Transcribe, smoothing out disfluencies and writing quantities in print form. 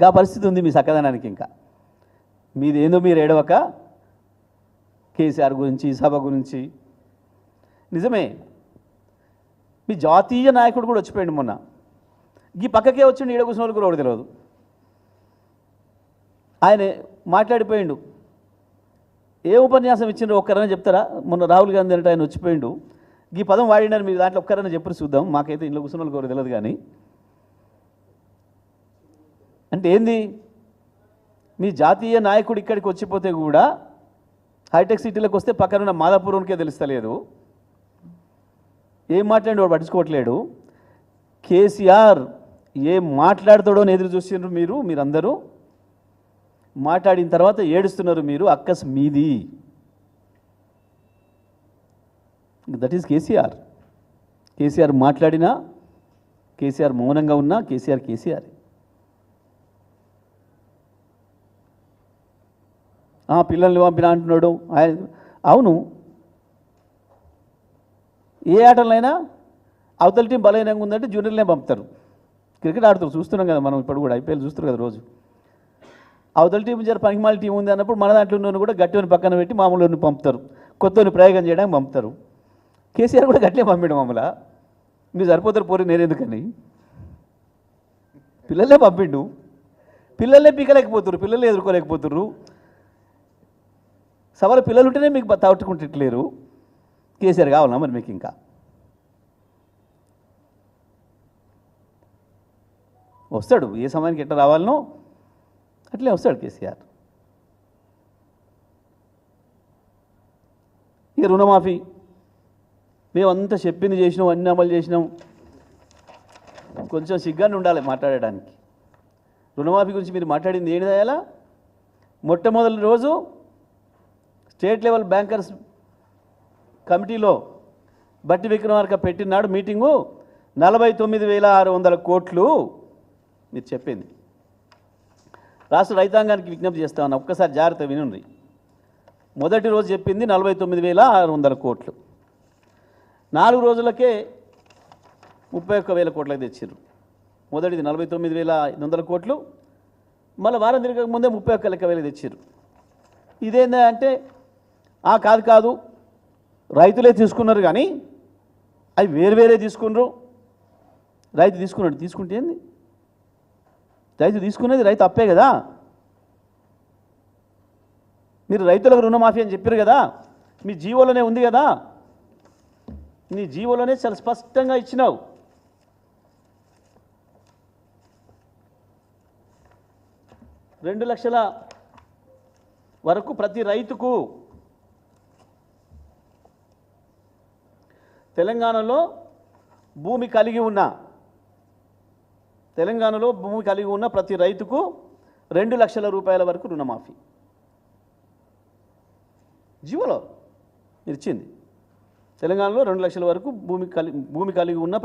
గా పరిస్థితి ఉంది మీ చక్కదనానికి. ఇంకా మీదేందో మీరు ఏడవక కేసీఆర్ గురించి, సభ గురించి. నిజమే, మీ జాతీయ నాయకుడు కూడా వచ్చిపోయింది మొన్న. ఈ పక్కకే వచ్చిండు, ఈడ కూర్చున్న వాళ్ళు కూడా తెలియదు. ఆయన మాట్లాడిపోయిండు. ఏ ఉపన్యాసం ఇచ్చిండ్రు ఒక్కరన్నా చెప్తారా? మొన్న రాహుల్ గాంధీ అంటే ఆయన వచ్చిపోయిండు. ఈ పదం వాడినారు, మీరు దాంట్లో ఒక్కరన్నా చెప్పరు చూద్దాం. మాకైతే ఇంట్లో కూర్చున్న వాళ్ళు కూడా తెలియదు. కానీ అంటే ఏంది, మీ జాతీయ నాయకుడు ఇక్కడికి వచ్చిపోతే కూడా హైటెక్ సిటీలోకి వస్తే పక్కనున్న మాదాపూర్కే తెలుస్తలేదు. ఏం మాట్లాడి వాడు పట్టించుకోవట్లేడు. కేసీఆర్ ఏం మాట్లాడతాడో అని ఎదురు చూసిండ్రు మీరందరూ. మాట్లాడిన తర్వాత ఏడుస్తున్నారు మీరు. అక్కస్ మీది. That is KCR. కేసీఆర్ మాట్లాడినా, కేసీఆర్ మౌనంగా ఉన్నా, కేసీఆర్. పిల్లల్ని పంపినా అంటున్నాడు ఆయన. అవును, ఏ ఆటలైనా అవతల టీం బలహీనంగా ఉందంటే జూనియర్లనే పంపుతారు. క్రికెట్ ఆడుతారు, చూస్తున్నాం కదా మనం. ఇప్పుడు కూడా ఐపీఎల్ చూస్తారు కదా రోజు. అవతల టీం జర పనికిమాల టీం ఉంది అన్నప్పుడు మన దాంట్లో ఉన్న కూడా గట్టిని పక్కన పెట్టి మామూలుని పంపుతారు, కొత్తని ప్రయోగం చేయడానికి పంపుతారు. కేసీఆర్ కూడా గట్టినే పంపించడం మామూలు. మీరు సరిపోతారు పోరి, నేనెందుకని పిల్లలే పంపిండు. పిల్లలే పీకలేకపోతున్నారు, పిల్లలే ఎదుర్కోలేకపోతున్నారు. సవాలు పిల్లలు ఉంటేనే మీకు తట్టుకుంటలేరు. కేసీఆర్ కావాలన్నా మరి మీకు? ఇంకా వస్తాడు, ఏ సమయానికి ఎట్లా రావాలనో అట్లే వస్తాడు కేసీఆర్. ఇక రుణమాఫీ మేమంతా చెప్పింది చేసినాం, అన్ని అమలు చేసినాం. కొంచెం సిగ్గాన్ని ఉండాలి మాట్లాడడానికి. రుణమాఫీ గురించి మీరు మాట్లాడింది ఏంటి దయాలా? మొట్టమొదటి రోజు స్టేట్ లెవెల్ బ్యాంకర్స్ కమిటీలో బట్టి విక్రమార్క పెట్టినాడు మీటింగు. 49,600 కోట్లు మీరు చెప్పింది. రాష్ట్ర రైతాంగానికి విజ్ఞప్తి చేస్తామన్న, ఒక్కసారి జాగ్రత్త వినుండి. మొదటి రోజు చెప్పింది 49,600 కోట్లు. 4 రోజులకే 31,000 కోట్లకు తెచ్చారు. మొదటిది 49,500 కోట్లు, మళ్ళీ వారం తిరగక ముందే 31,000 తెచ్చారు. ఇదేందా అంటే కాదు రైతులే తీసుకున్నారు, కానీ అవి వేరే తీసుకున్నారు. రైతు తీసుకున్నాడు, తీసుకుంటే ఏంది? రైతు తీసుకునేది రైతు అప్పే కదా. మీరు రైతులకు రుణమాఫీ అని చెప్పారు కదా, మీ జీవోలోనే ఉంది కదా. నీ జీవోలోనే చాలా స్పష్టంగా ఇచ్చినావు. $2 లక్షల వరకు ప్రతి రైతుకు. తెలంగాణలో భూమి కలిగి ఉన్న ప్రతి రైతుకు 2 లక్షల రూపాయల వరకు రుణమాఫీ జీవోలో ఇచ్చింది. తెలంగాణలో 2 లక్షల వరకు భూమి కలిగి ఉన్న